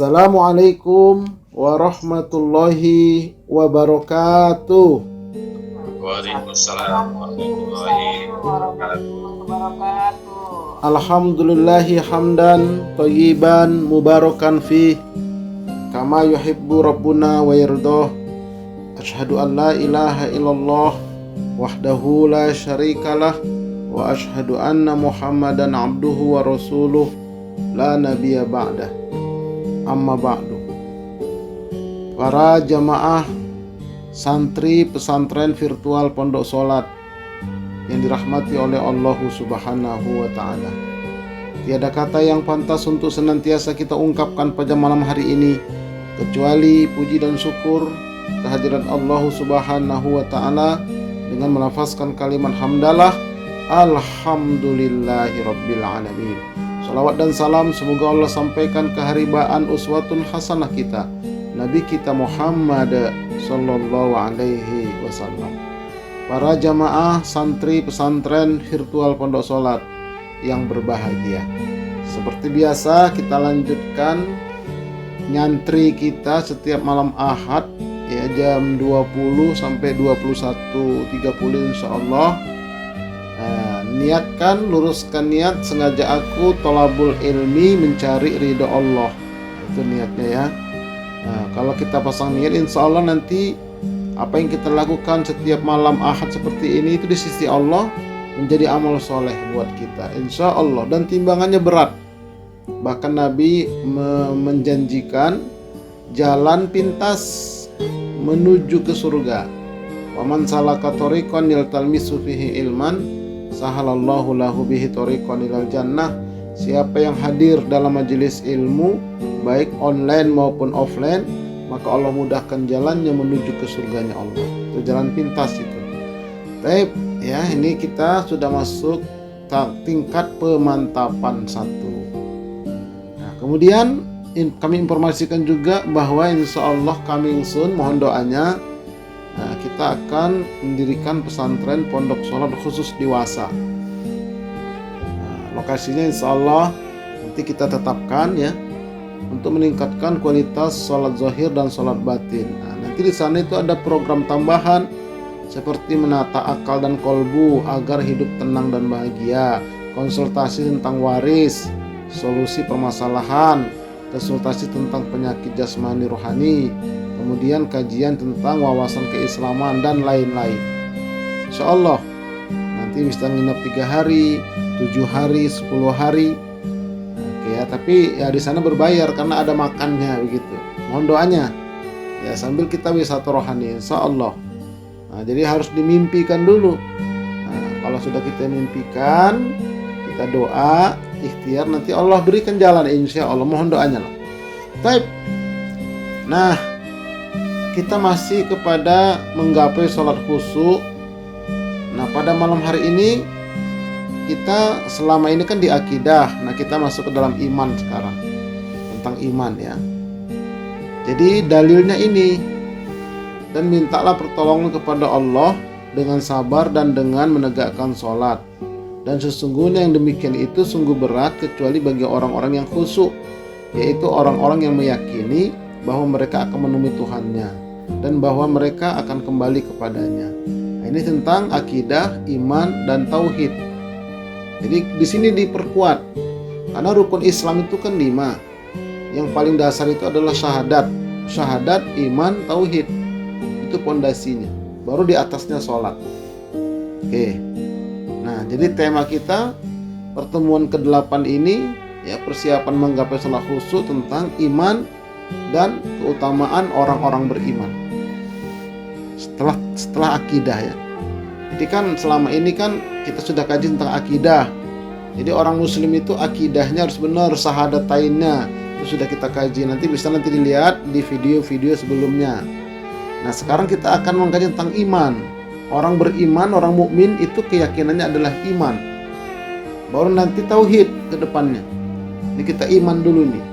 Assalamualaikum warahmatullahi wabarakatuh. Waalaikumsalam warahmatullahi wabarakatuh. Alhamdulillahi hamdan thayyiban mubarakan fih kama yuhibbu rabbuna wa yardah. Asyhadu an la ilaha illallah wahdahu la syarikalah wa asyhadu anna Muhammadan abduhu wa rasuluh la nabiyya ba'dah. Amma ba'du. Para jamaah santri pesantren virtual Pondok Salat yang dirahmati oleh Allah Subhanahu wa ta'ala, tiada kata yang pantas untuk senantiasa kita ungkapkan pada malam hari ini kecuali puji dan syukur kehadiran Allah Subhanahu wa ta'ala dengan melafazkan kalimat hamdalah alhamdulillahi rabbil alamin. Salawat dan salam semoga Allah sampaikan keharibaan uswatun hasanah kita, Nabi kita Muhammad sallallahu alaihi wasallam. Para jamaah santri pesantren virtual Pondok Salat yang berbahagia, seperti biasa kita lanjutkan nyantri kita setiap malam Ahad ya, jam 20 sampai 21.30 insyaallah. Niatkan, luruskan niat, sengaja aku tolabul ilmi, mencari ridho Allah. Itu niatnya ya. Nah, kalau kita pasang niat, insya Allah nanti apa yang kita lakukan setiap malam Ahad seperti ini itu di sisi Allah menjadi amal soleh buat kita, insya Allah. Dan timbangannya berat. Bahkan Nabi menjanjikan jalan pintas menuju ke surga. Waman salaka thoriqan yaltamisu fihi ilman sahalallahu lahu bihi thoriqan ilal jannah. Siapa yang hadir dalam majelis ilmu baik online maupun offline, maka Allah mudahkan jalannya menuju ke surganya Allah. Itu jalan pintas itu. Baik, ya, ini kita sudah masuk tingkat pemantapan 1. Nah, kemudian kami informasikan juga bahwa insya Allah coming soon, mohon doanya, kita akan mendirikan pesantren Pondok Salat khusus dewasa. Lokasinya insya Allah nanti kita tetapkan ya, untuk meningkatkan kualitas sholat zahir dan sholat batin. Nanti di sana itu ada program tambahan seperti menata akal dan kolbu agar hidup tenang dan bahagia, konsultasi tentang waris, solusi permasalahan, konsultasi tentang penyakit jasmani rohani, kemudian kajian tentang wawasan keislaman dan lain-lain. Insya Allah nanti bisa nginep 3 hari, 7 hari, 10 hari. Oke ya, tapi ya di sana berbayar karena ada makannya begitu. Mohon doanya ya, sambil kita wisata rohani insya Allah. Nah, jadi harus dimimpikan dulu. Nah, kalau sudah kita mimpikan, kita doa, ikhtiar, nanti Allah berikan jalan insya Allah. Mohon doanya lah. Baik. Nah, kita masih kepada menggapai sholat khusyuk. Nah, pada malam hari ini kita selama ini kan di akidah. Nah, kita masuk ke dalam iman sekarang, tentang iman ya. Jadi dalilnya ini, dan mintalah pertolongan kepada Allah dengan sabar dan dengan menegakkan sholat. Dan sesungguhnya yang demikian itu sungguh berat kecuali bagi orang-orang yang khusyuk, yaitu orang-orang yang meyakini bahwa mereka akan menemui Tuhannya dan bahwa mereka akan kembali kepadanya. Nah, ini tentang akidah, iman, dan tauhid. Jadi di sini diperkuat karena rukun Islam itu kan 5. Yang paling dasar itu adalah syahadat, iman, tauhid. Itu pondasinya. Baru di atasnya sholat. Oke. Nah, jadi tema kita pertemuan ke-8 ini ya, persiapan menggapai sholat khusyuk tentang iman dan keutamaan orang-orang beriman. Setelah akidah ya. Jadi kan selama ini kan kita sudah kaji tentang akidah. Jadi orang muslim itu akidahnya harus benar, syahadatainnya itu sudah kita kaji. Nanti bisa dilihat di video-video sebelumnya. Nah, sekarang kita akan mengkaji tentang iman. Orang beriman, orang mukmin itu keyakinannya adalah iman. Baru nanti tauhid ke depannya. Ini kita iman dulu nih.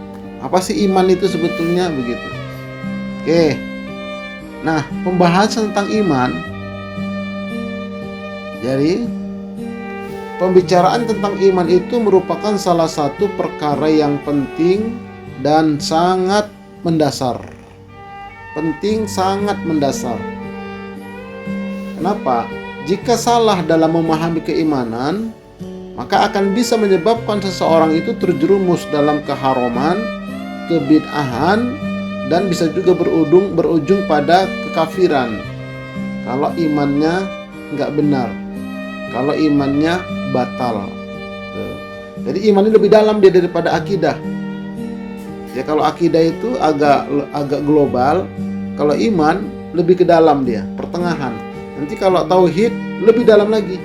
Apa sih iman itu sebetulnya begitu? Oke. Nah, pembahasan tentang iman. Jadi, pembicaraan tentang iman itu merupakan salah satu perkara yang penting dan sangat mendasar. Penting, sangat mendasar. Kenapa? Jika salah dalam memahami keimanan, maka akan bisa menyebabkan seseorang itu terjerumus dalam keharaman, kebid'ahan, dan bisa juga berujung pada kekafiran kalau imannya nggak benar, kalau imannya batal. Jadi imannya lebih dalam dia daripada akidah. Ya, kalau akidah itu agak global, kalau iman lebih ke dalam dia, pertengahan. Nanti kalau tauhid lebih dalam lagi.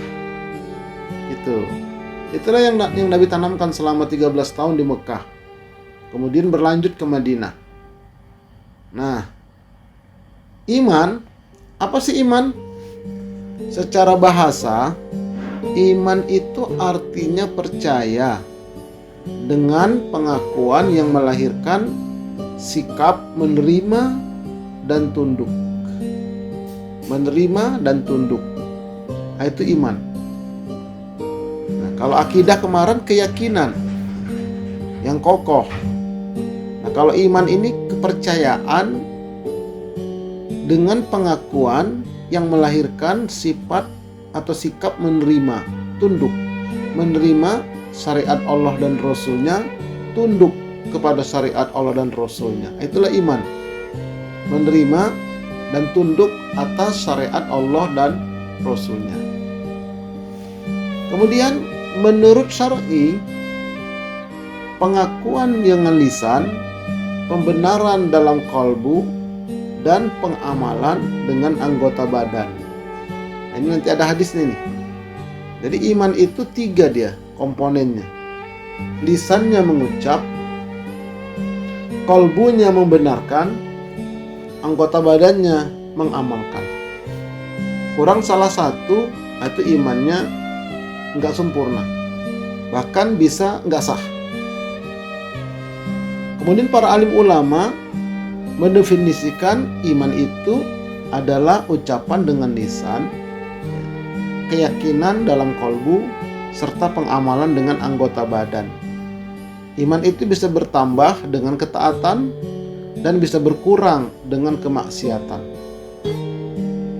Itulah yang Nabi tanamkan selama 13 tahun di Mekah. Kemudian berlanjut ke Madinah. Nah, iman, apa sih iman? Secara bahasa, iman itu artinya percaya dengan pengakuan yang melahirkan sikap menerima dan tunduk. Menerima dan tunduk. Nah, itu iman. Nah, kalau akidah kemarin keyakinan yang kokoh. Nah, kalau iman ini kepercayaan dengan pengakuan yang melahirkan sifat atau sikap menerima, tunduk. Menerima syariat Allah dan Rasul-Nya, tunduk kepada syariat Allah dan Rasul-Nya. Itulah iman. Menerima dan tunduk atas syariat Allah dan Rasul-Nya. Kemudian menurut syar'i, pengakuan dengan lisan, pembenaran dalam kalbu, dan pengamalan dengan anggota badan. Nah, ini nanti ada hadisnya nih. Jadi iman itu 3 dia komponennya. Lisannya mengucap, kalbunya membenarkan, anggota badannya mengamalkan. Kurang salah satu, itu imannya nggak sempurna, bahkan bisa nggak sah. Kemudian para alim ulama mendefinisikan iman itu adalah ucapan dengan lisan, keyakinan dalam kalbu, serta pengamalan dengan anggota badan. Iman itu bisa bertambah dengan ketaatan dan bisa berkurang dengan kemaksiatan.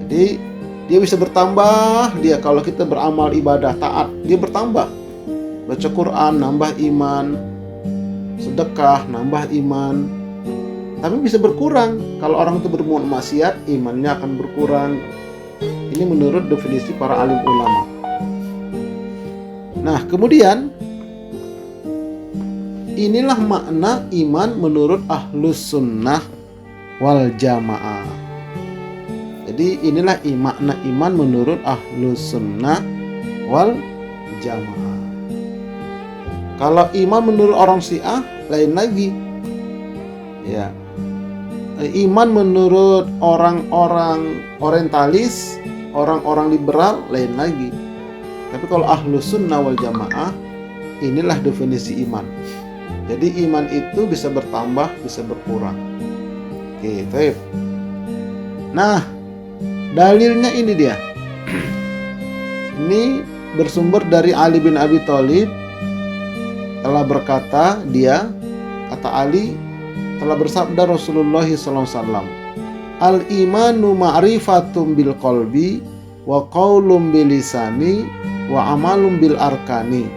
Jadi dia bisa bertambah, dia kalau kita beramal ibadah taat, dia bertambah. Baca Quran nambah iman, sedekah nambah iman. Tapi bisa berkurang kalau orang itu berbuat maksiat, imannya akan berkurang. Ini menurut definisi para alim ulama. Nah, kemudian inilah makna iman menurut Ahlus Sunnah wal Jamaah. Jadi inilah makna iman menurut Ahlus Sunnah wal Jamaah. Kalau iman menurut orang Syiah lain lagi. Ya. Iman menurut orang-orang orientalis, orang-orang liberal lain lagi. Tapi kalau Ahlus Sunnah wal Jamaah, inilah definisi iman. Jadi iman itu bisa bertambah, bisa berkurang. Oke, baik. Nah, dalilnya ini dia. Ini bersumber dari Ali bin Abi Thalib. Telah berkata dia, kata Ali, telah bersabda Rasulullah SAW, al-imanu ma'rifatum bil qalbi wa qaulum bil lisani wa amalum bil arkani.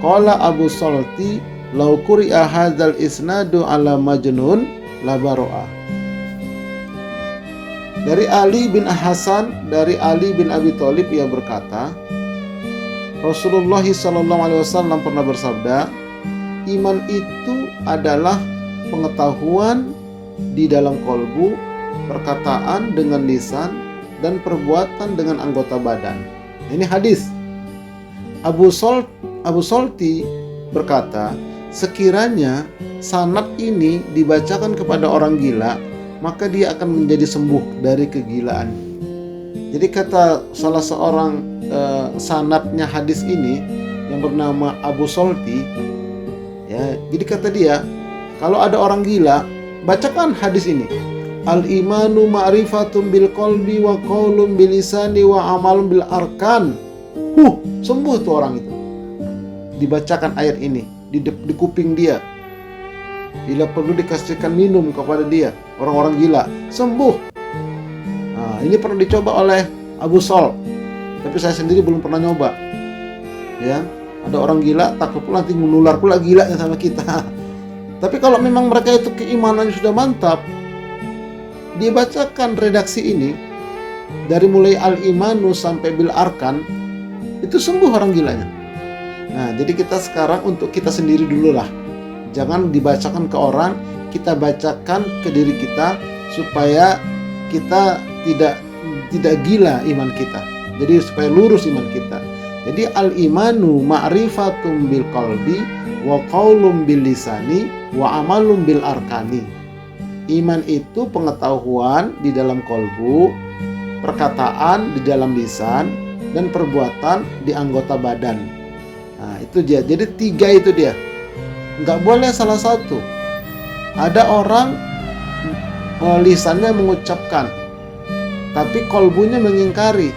Qala Abu Salti law quri'a hadzal isnadu ala majnun la baro'a. Dari Ali bin Hasan, dari Ali bin Abi Thalib, ia berkata, Rasulullah SAW pernah bersabda, iman itu adalah pengetahuan di dalam kalbu, perkataan dengan lisan, dan perbuatan dengan anggota badan. Ini hadis. Abu Salti berkata, sekiranya sanad ini dibacakan kepada orang gila, maka dia akan menjadi sembuh dari kegilaan. Jadi kata salah seorang sanadnya hadis ini yang bernama Abu Salti, ya, jadi kata dia, kalau ada orang gila, bacakan hadis ini. Al-imanu ma'rifatum bil qalbi wa qaulum bil lisani wa amalum bil arkan. Sembuh tuh orang itu. Dibacakan ayat ini di kuping dia. Bila perlu dikasihkan minum kepada dia, orang-orang gila, sembuh. Nah, ini pernah dicoba oleh Abu Sol, tapi saya sendiri belum pernah nyoba. Ya, ada orang gila, takut pula nanti menular pula gilanya sama kita. Tapi kalau memang mereka itu keimanannya sudah mantap, dibacakan redaksi ini dari mulai Al-Imanu sampai Bil Arkan, itu sembuh orang gilanya. Nah, jadi kita sekarang untuk kita sendiri dulu lah. Jangan dibacakan ke orang, kita bacakan ke diri kita supaya kita tidak gila iman kita. Jadi supaya lurus iman kita. Jadi al-imanu ma'rifatum bil qalbi wa qaulum bil lisani wa amalum bil arkani. Iman itu pengetahuan di dalam kolbu, perkataan di dalam lisan, dan perbuatan di anggota badan. Nah, itu dia. Jadi 3 itu dia. Nggak boleh salah satu. Ada orang lisannya mengucapkan, tapi kolbunya mengingkari,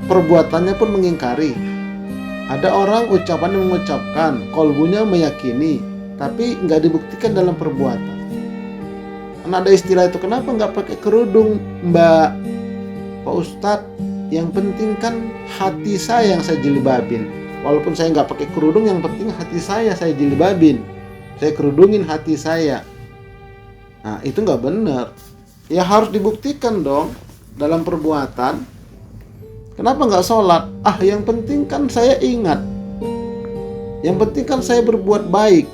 perbuatannya pun mengingkari. Ada orang ucapannya mengucapkan, kolbunya meyakini, tapi nggak dibuktikan dalam perbuatan. Karena ada istilah itu, kenapa nggak pakai kerudung, Mbak? Pak Ustadz, yang penting kan hati saya yang saya jilbabin. Walaupun saya nggak pakai kerudung, yang penting hati saya jilbabin. Saya kerudungin hati saya. Nah, itu nggak benar. Ya harus dibuktikan dong dalam perbuatan. Kenapa nggak sholat? Yang penting kan saya ingat. Yang penting kan saya berbuat baik.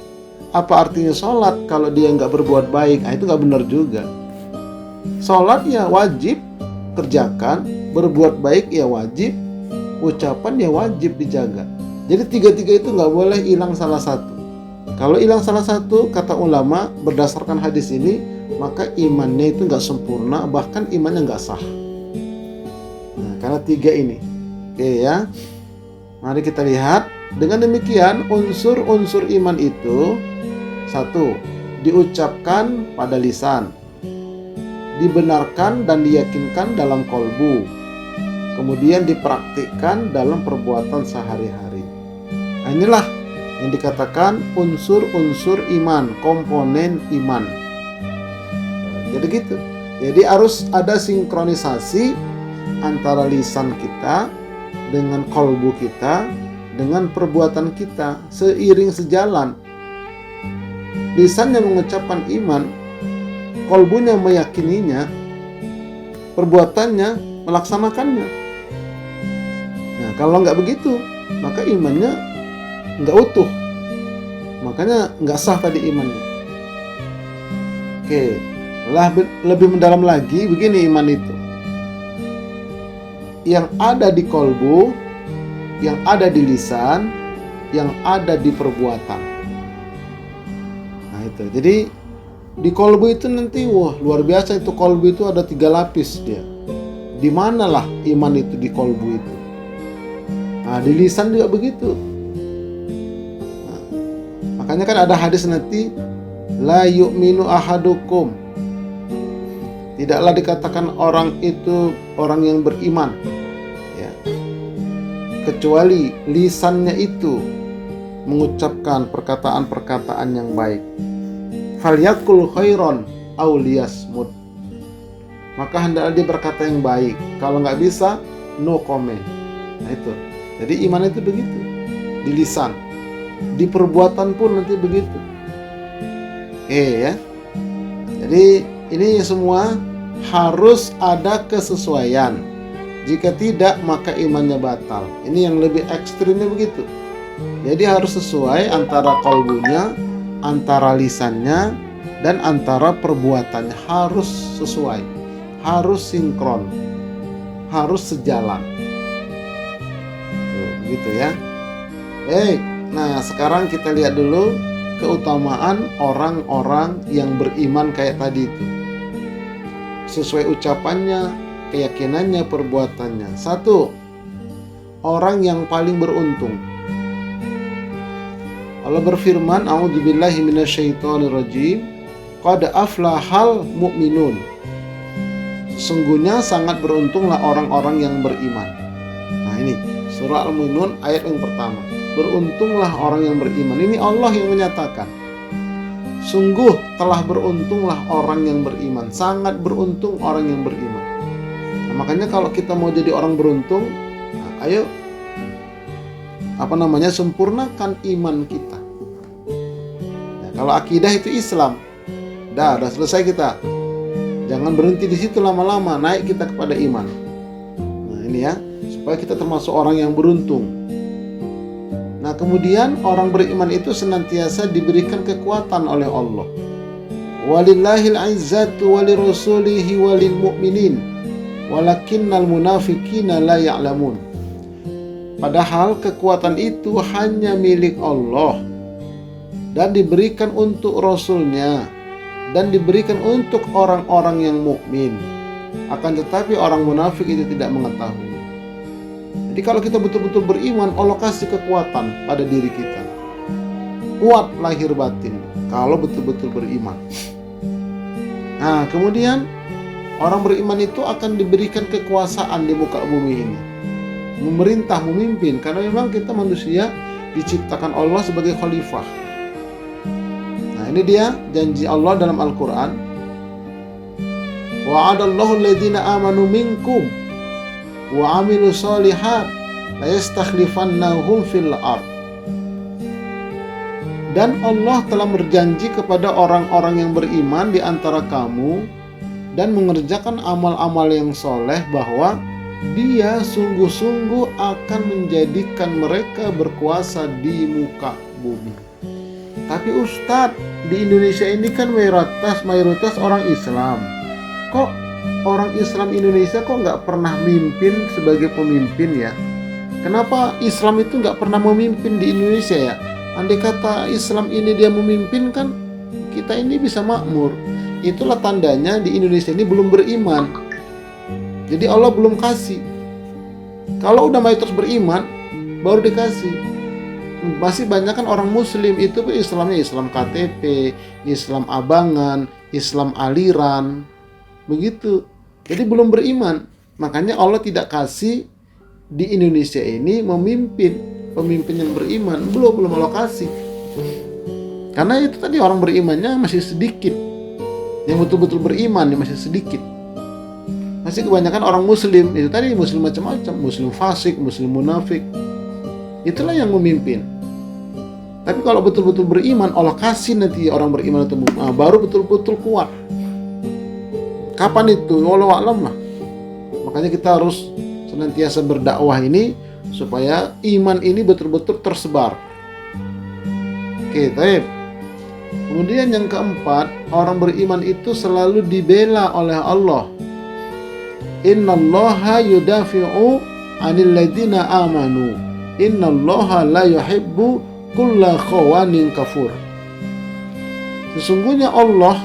Apa artinya sholat kalau dia nggak berbuat baik? Itu nggak benar juga. Sholat ya wajib kerjakan, berbuat baik ya wajib, ucapan ya wajib dijaga. Jadi 3 itu nggak boleh hilang salah satu. Kalau hilang salah satu, kata ulama berdasarkan hadis ini, maka imannya itu nggak sempurna, bahkan imannya nggak sah. Nah, karena 3 ini. Oke ya. Mari kita lihat. Dengan demikian, unsur-unsur iman itu 1. Diucapkan pada lisan, dibenarkan dan diyakinkan dalam kolbu, kemudian dipraktikkan dalam perbuatan sehari-hari. Nah, inilah yang dikatakan unsur-unsur iman, komponen iman. Jadi gitu. Jadi harus ada sinkronisasi antara lisan kita dengan kolbu kita dengan perbuatan kita, seiring sejalan. Lisannya mengucapkan iman, kolbunya meyakininya, perbuatannya melaksanakannya. Nah, kalau nggak begitu, maka imannya nggak utuh. Makanya nggak sah tadi imannya. Oke, lebih mendalam lagi, begini iman itu. Yang ada di kolbu, yang ada di lisan, yang ada di perbuatan. Nah itu, jadi di kolbu itu nanti, luar biasa itu kolbu itu ada 3 lapis dia. Di manalah iman itu di kolbu itu? Nah, di lisan juga begitu. Nah, makanya kan ada hadis nanti, la yu'minu ahadukum. Tidaklah dikatakan orang itu orang yang beriman, ya, kecuali lisannya itu mengucapkan perkataan-perkataan yang baik. Falyakul khairon aw liyasmut. Maka hendaklah dia berkata yang baik. Kalau nggak bisa, no comment. Nah itu. Jadi iman itu begitu. Di lisan, di perbuatan pun nanti begitu. Ya. Jadi ini semua harus ada kesesuaian. Jika tidak, maka imannya batal. Ini yang lebih ekstrimnya begitu. Jadi harus sesuai antara kolbunya, antara lisannya, dan antara perbuatannya. Harus sesuai, harus sinkron, harus sejalan. Tuh, begitu ya. Nah sekarang kita lihat dulu keutamaan orang-orang yang beriman kayak tadi itu. Sesuai ucapannya, keyakinannya, perbuatannya. 1. Orang yang paling beruntung. Allah berfirman, a'udzubillahi minasyaitonirrajim, qad aflahal mu'minun. Sesungguhnya sangat beruntunglah orang-orang yang beriman. Nah ini surah Al-Mu'minun ayat yang pertama. Beruntunglah orang yang beriman. Ini Allah yang menyatakan. Sungguh telah beruntunglah orang yang beriman. Sangat beruntung orang yang beriman. Nah, makanya kalau kita mau jadi orang beruntung, ayo sempurnakan iman kita. Nah, kalau akidah itu Islam, udah selesai kita. Jangan berhenti di situ lama-lama, naik kita kepada iman. Nah ini ya, supaya kita termasuk orang yang beruntung. Nah kemudian orang beriman itu senantiasa diberikan kekuatan oleh Allah. Walillahil izzatu walirrasulihi walil mu'minin walakinnal munafiqina la ya'lamun. Padahal kekuatan itu hanya milik Allah dan diberikan untuk Rasulnya dan diberikan untuk orang-orang yang mukmin. Akan tetapi orang munafik itu tidak mengetahui. Jadi kalau kita betul-betul beriman, Allah kasih kekuatan pada diri kita. Kuat lahir batin kalau betul-betul beriman. Nah, kemudian orang beriman itu akan diberikan kekuasaan di muka bumi ini. Memerintah, memimpin, karena memang kita manusia diciptakan Allah sebagai khalifah. Nah, ini dia janji Allah dalam Al-Qur'an. Wa'adallahu alladhina amanu minkum wa 'amilus shalihat la yastakhlifannahum fil ardh. Dan Allah telah berjanji kepada orang-orang yang beriman di antara kamu dan mengerjakan amal-amal yang soleh bahwa Dia sungguh-sungguh akan menjadikan mereka berkuasa di muka bumi. Tapi Ustadz, di Indonesia ini kan mayoritas orang Islam. Kok orang Islam Indonesia kok nggak pernah mimpin sebagai pemimpin ya? Kenapa Islam itu nggak pernah memimpin di Indonesia ya? Andai kata Islam ini dia memimpin, kan kita ini bisa makmur. Itulah tandanya di Indonesia ini belum beriman. Jadi Allah belum kasih. Kalau udah mayoritas beriman, baru dikasih. Masih banyak kan orang Muslim itu Islamnya Islam KTP, Islam abangan, Islam aliran, begitu. Jadi belum beriman. Makanya Allah tidak kasih di Indonesia ini pemimpin yang beriman. Belum Allah kasih. Karena itu tadi orang berimannya masih sedikit. Yang betul-betul beriman masih sedikit. Masih kebanyakan orang Muslim. Itu tadi Muslim macam-macam. Muslim fasik, Muslim munafik. Itulah yang memimpin. Tapi kalau betul-betul beriman, Allah kasih nanti orang beriman itu baru betul-betul kuat. Kapan itu? Wallahu a'lam lah. Makanya kita harus senantiasa berdakwah ini supaya iman ini betul-betul tersebar. Oke, baik. Kemudian yang keempat, orang beriman itu selalu dibela oleh Allah. Innallaha yudafi'u 'anil ladzina amanu. Innallaha la yuhibbu kulla khawanin kafur. Sesungguhnya Allah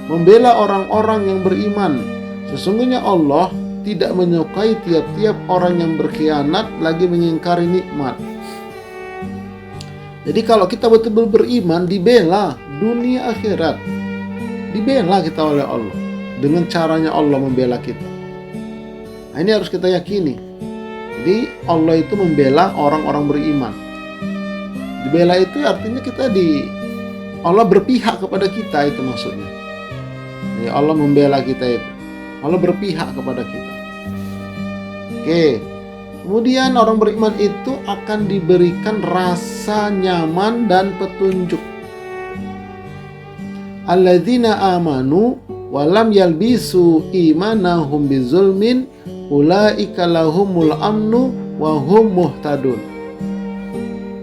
membela orang-orang yang beriman. Sesungguhnya Allah tidak menyukai tiap-tiap orang yang berkhianat lagi mengingkari nikmat. Jadi kalau kita betul-betul beriman, dibela dunia akhirat. Dibela kita oleh Allah dengan caranya Allah membela kita. Nah, ini harus kita yakini. Jadi Allah itu membela orang-orang beriman. Dibela itu artinya Allah berpihak kepada kita, itu maksudnya. Jadi Allah membela kita itu. Allah berpihak kepada kita. Oke. Kemudian orang beriman itu akan diberikan rasa nyaman dan petunjuk. Alladzina amanu wa lam yalbisu imanahum bizulmin ulaika lahumul amnu wa hum muhtadun.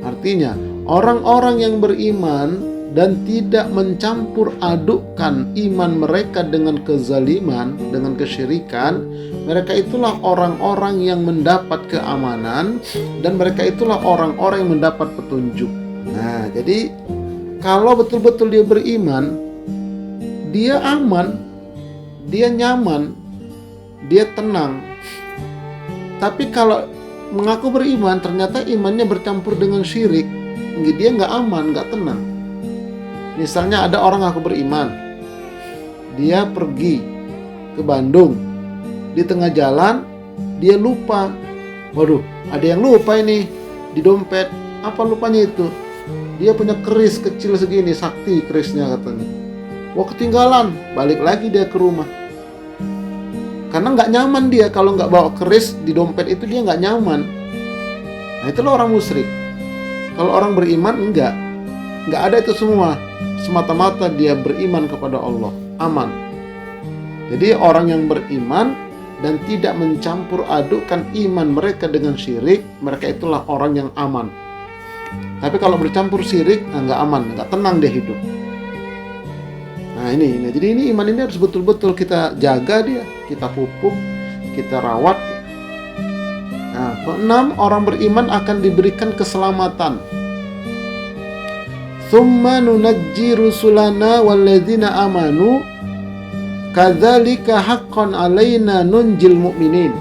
Artinya, orang-orang yang beriman dan tidak mencampur adukkan iman mereka dengan kezaliman, dengan kesyirikan, mereka itulah orang-orang yang mendapat keamanan dan mereka itulah orang-orang yang mendapat petunjuk. Nah, jadi kalau betul-betul dia beriman, dia aman, dia nyaman, dia tenang. Tapi kalau mengaku beriman, ternyata imannya bercampur dengan syirik, dia nggak aman, nggak tenang. Misalnya ada orang ngaku beriman, dia pergi ke Bandung, di tengah jalan dia lupa. Waduh, ada yang lupa ini di dompet. Apa lupanya itu? Dia punya keris kecil segini, sakti kerisnya katanya. Wah, ketinggalan, balik lagi dia ke rumah. Karena nggak nyaman dia kalau nggak bawa keris di dompet itu, dia nggak nyaman. Nah, itulah orang musyrik. Kalau orang beriman nggak ada itu semua. Semata-mata dia beriman kepada Allah, aman. Jadi orang yang beriman dan tidak mencampur adukkan iman mereka dengan syirik, mereka itulah orang yang aman. Tapi kalau bercampur syirik, nggak aman, nggak tenang dia hidup. Nah ini, jadi ini iman ini harus betul-betul kita jaga dia, kita pupuk, kita rawat. Nah, keenam, orang beriman akan diberikan keselamatan. Tsumma nunajji rusulana walladzina amanu kadzalika haqqan alaina nunjil mu'minin.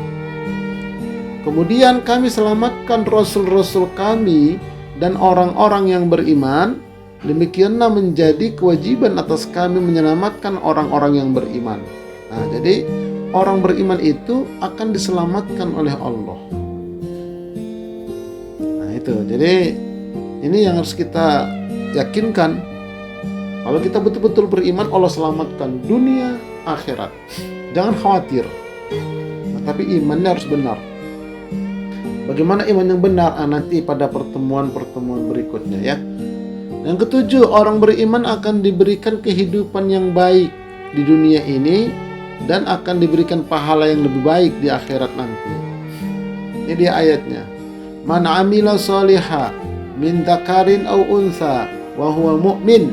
Kemudian kami selamatkan rasul-rasul kami dan orang-orang yang beriman. Demikianlah menjadi kewajiban atas kami menyelamatkan orang-orang yang beriman. Nah, jadi orang beriman itu akan diselamatkan oleh Allah. Nah itu, jadi ini yang harus kita yakinkan. Kalau kita betul-betul beriman, Allah selamatkan dunia, akhirat. Jangan khawatir. Nah, tapi imannya harus benar. Bagaimana iman yang benar? Nanti pada pertemuan-pertemuan berikutnya ya. Yang ketujuh, orang beriman akan diberikan kehidupan yang baik di dunia ini dan akan diberikan pahala yang lebih baik di akhirat nanti. Ini dia ayatnya. Man amila sholiha min dzakarin aw untha wa huwa mu'min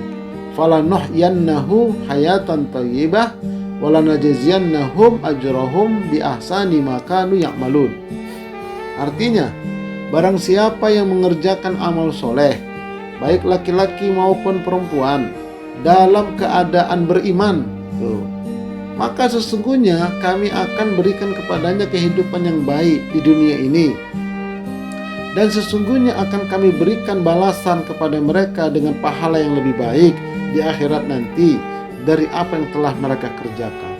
falanuhyannahu hayatan thayyibah wa lanajziyannahum ajrahum bi ahsani ma kanu ya'malun. Artinya, barang siapa yang mengerjakan amal soleh, baik laki-laki maupun perempuan, dalam keadaan beriman, maka sesungguhnya kami akan berikan kepadanya kehidupan yang baik di dunia ini, dan sesungguhnya akan kami berikan balasan kepada mereka dengan pahala yang lebih baik di akhirat nanti dari apa yang telah mereka kerjakan.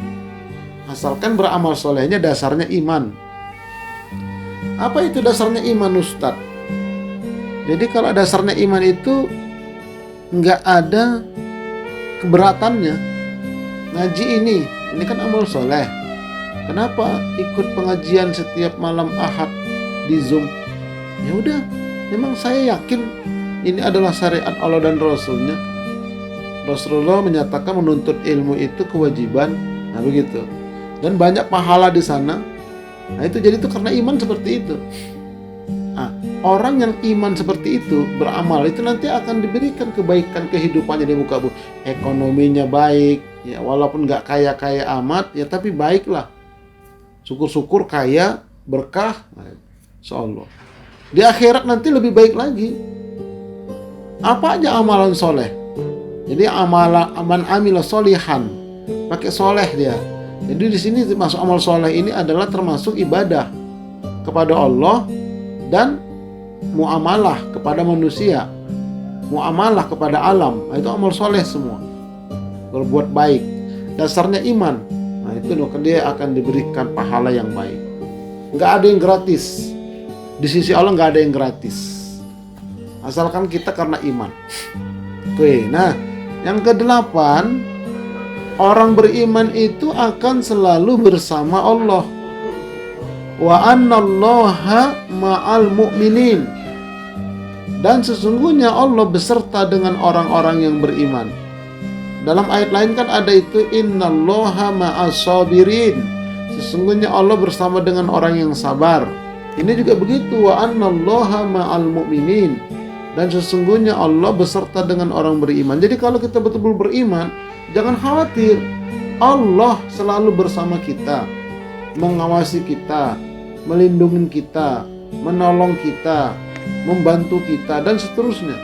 Asalkan beramal solehnya dasarnya iman. Apa itu dasarnya iman, Ustadz? Jadi kalau dasarnya iman itu nggak ada keberatannya. Ngaji ini kan amal soleh. Kenapa ikut pengajian setiap malam Ahad di Zoom? Ya udah, memang saya yakin ini adalah syariat Allah dan Rasulnya. Rasulullah menyatakan menuntut ilmu itu kewajiban. Nah begitu. Dan banyak pahala di sana. Nah itu jadi itu karena iman seperti itu. Nah, orang yang iman seperti itu beramal itu nanti akan diberikan kebaikan kehidupannya di muka bumi. Ekonominya baik, ya walaupun nggak kaya-kaya amat, ya tapi baiklah. Syukur-syukur kaya, berkah, insyaallah. Di akhirat nanti lebih baik lagi. Apa aja amalan soleh? Jadi aman amila solihan, pakai soleh dia. Jadi di sini masuk amal soleh ini adalah termasuk ibadah kepada Allah dan muamalah kepada manusia, muamalah kepada alam. Nah, itu amal soleh semua. Berbuat baik, dasarnya iman. Nah itu dia akan diberikan pahala yang baik. Nggak ada yang gratis. Di sisi Allah nggak ada yang gratis. Asalkan kita karena iman. Oke, nah yang kedelapan, orang beriman itu akan selalu bersama Allah. Wa annallaha ma'al mu'minin. Dan sesungguhnya Allah beserta dengan orang-orang yang beriman. Dalam ayat lain kan ada itu innallaha ma'as sabirin. Sesungguhnya Allah bersama dengan orang yang sabar. Ini juga begitu, wa annallaha ma'al mu'minin. Dan sesungguhnya Allah beserta dengan orang beriman. Jadi kalau kita betul-betul beriman, jangan khawatir. Allah selalu bersama kita, mengawasi kita, melindungi kita, menolong kita, membantu kita, dan seterusnya.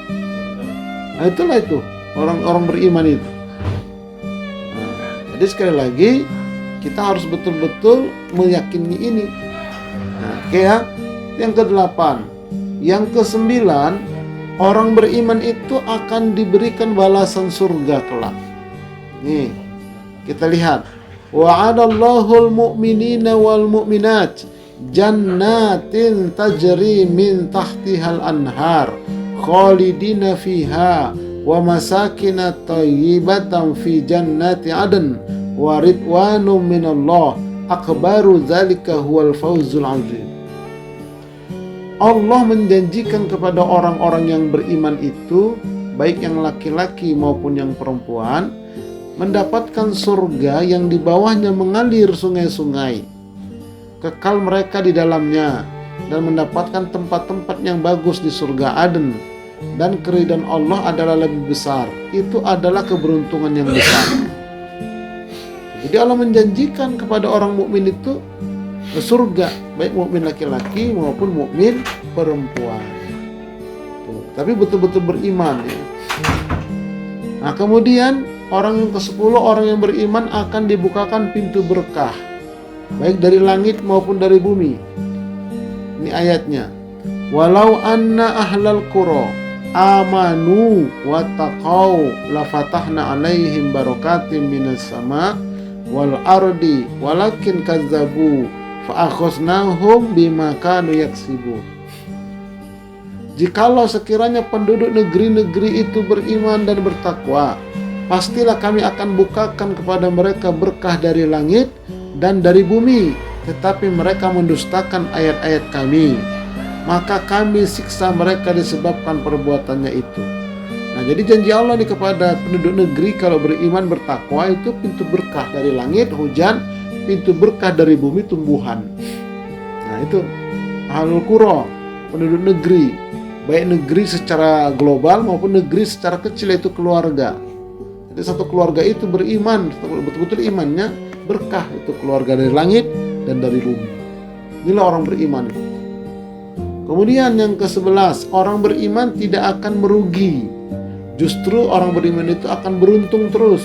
Nah itulah itu orang-orang beriman itu. Nah, jadi sekali lagi kita harus betul-betul meyakini ini. Nah, oke ya. Yang ke-8, yang ke-9, orang beriman itu akan diberikan balasan surga kelak. Nih, kita lihat. Wa'adallahul mu'minina wal mu'minat jannatin tajri min tahtihal anhar khalidina fiha wa masakina thayyibatan fi jannati adn wa ridwanum minallah akbaru dzalika huwal fawzul azim. Allah menjanjikan kepada orang-orang yang beriman itu, baik yang laki-laki maupun yang perempuan, mendapatkan surga yang di bawahnya mengalir sungai-sungai, kekal mereka di dalamnya, dan mendapatkan tempat-tempat yang bagus di surga Aden. Dan keridhaan Allah adalah lebih besar. Itu adalah keberuntungan yang besar. Jadi Allah menjanjikan kepada orang mukmin itu surga, baik mukmin laki-laki maupun mukmin perempuan. Tapi betul-betul beriman ya. Nah, kemudian orang yang ke-10, orang yang beriman akan dibukakan pintu berkah, baik dari langit maupun dari bumi. Ini ayatnya. Walau anna ahlal qura amanu wa taqau la fatahna alaihim barakatim minas sama wal ardi walakin kazzabu fa akhadnahum bima kanu yaksibun. Jikalau sekiranya penduduk negeri-negeri itu beriman dan bertakwa, pastilah kami akan bukakan kepada mereka berkah dari langit dan dari bumi. Tetapi mereka mendustakan ayat-ayat kami, maka kami siksa mereka disebabkan perbuatannya itu. Nah, jadi janji Allah nih kepada penduduk negeri, kalau beriman bertakwa itu pintu berkah dari langit, hujan, pintu berkah dari bumi, tumbuhan. Nah, itu ahlul qura, penduduk negeri, baik negeri secara global maupun negeri secara kecil, itu keluarga. Jadi satu keluarga itu beriman, betul-betul imannya berkah, itu keluarga dari langit dan dari bumi. Inilah orang beriman. Kemudian yang ke-11, orang beriman tidak akan merugi. Justru orang beriman itu akan beruntung terus.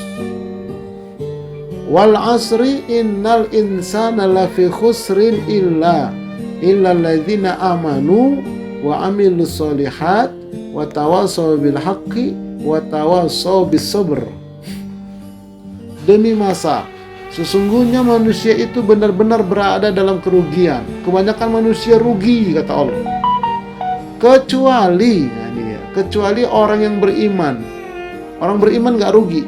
Wal asri innal insana lafi khusrin illa alladzina amanu wa amilus solihat wa tawasaw bil haqqi wa tawasaw bis sabr. Demi masa, sesungguhnya manusia itu benar-benar berada dalam kerugian. Kebanyakan manusia rugi, kata Allah. Kecuali orang yang beriman. Orang beriman gak rugi.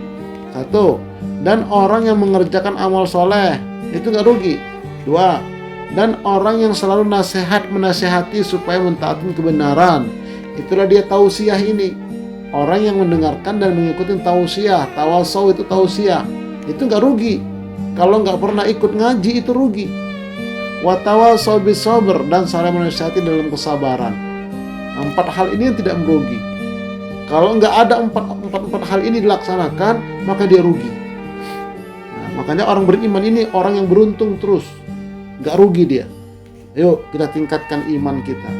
Satu. Dan orang yang mengerjakan amal soleh, itu gak rugi. Dua. Dan orang yang selalu menasehati supaya mentaati kebenaran, itulah dia tausiah ini. Orang yang mendengarkan dan mengikuti tausiah. Tawasau itu tausiah, itu gak rugi. Kalau nggak pernah ikut ngaji itu rugi. Watawasau bis sabr, dan saling menasihati dalam kesabaran. 4 hal ini yang tidak merugi. Kalau nggak ada empat hal ini dilaksanakan, maka dia rugi. Nah, makanya orang beriman ini orang yang beruntung terus, nggak rugi dia. Yuk kita tingkatkan iman kita.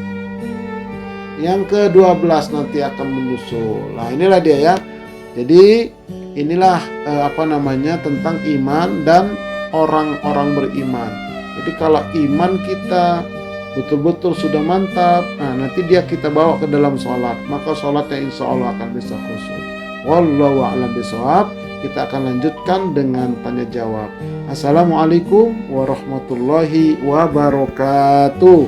Yang ke-12 nanti akan menyusul. Nah, inilah dia ya. Jadi inilah tentang iman dan orang-orang beriman. Jadi kalau iman kita betul-betul sudah mantap, nah nanti dia kita bawa ke dalam sholat, maka sholatnya insya Allah akan bisa khusyuk. Wallahu a'lam bishawab. Kita akan lanjutkan dengan tanya jawab. Assalamualaikum warahmatullahi wabarakatuh.